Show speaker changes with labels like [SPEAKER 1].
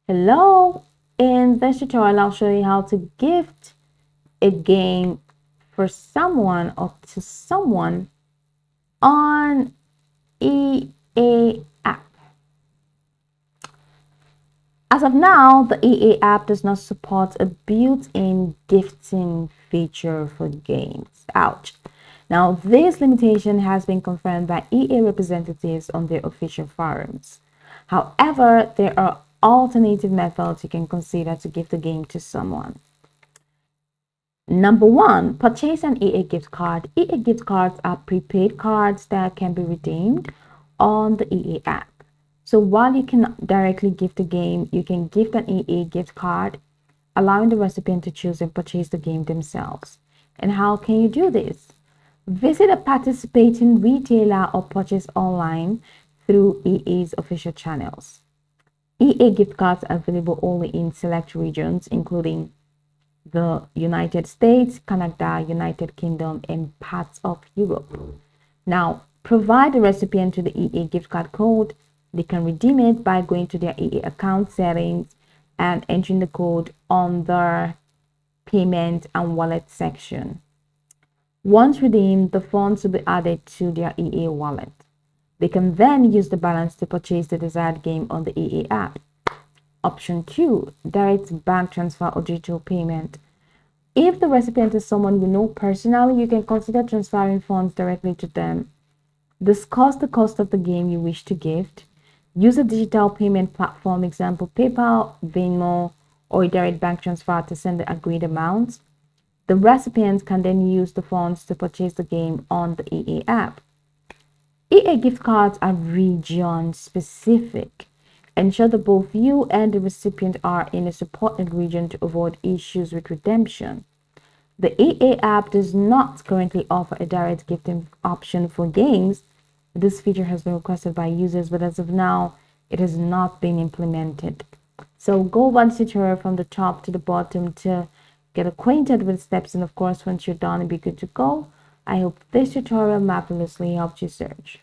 [SPEAKER 1] Hello, in this tutorial I'll show you how to gift a game for someone or to someone on EA app. As of now, the EA app does not support a built-in gifting feature for games. Ouch. Now, this limitation has been confirmed by EA representatives on their official forums. However, there are alternative methods you can consider to gift a game to someone. Number one, purchase an EA gift card. EA gift cards are prepaid cards that can be redeemed on the EA app. So while you can directly gift a game, you can gift an EA gift card, allowing the recipient to choose and purchase the game themselves. And how can you do this? Visit a participating retailer or purchase online through EA's official channels. EA gift cards are available only in select regions, including the United States, Canada, United Kingdom, and parts of Europe. Now, provide the recipient to the EA gift card code. They can redeem it by going to their EA account settings and entering the code on their payment and wallet section. Once redeemed, the funds will be added to their EA wallet. They can then use the balance to purchase the desired game on the EA app. Option 2, direct bank transfer or digital payment. If the recipient is someone you know personally, you can consider transferring funds directly to them. Discuss the cost of the game you wish to gift. Use a digital payment platform, example PayPal, Venmo, or a direct bank transfer to send the agreed amount. The recipient can then use the funds to purchase the game on the EA app. EA gift cards are region specific. Ensure that both you and the recipient are in a supported region to avoid issues with redemption. The EA app does not currently offer a direct gifting option for games. This feature has been requested by users, but as of now, it has not been implemented. So go one tutorial from the top to the bottom to get acquainted with steps, and of course, once you're done, it'll be good to go. I hope this tutorial marvelously helped you search.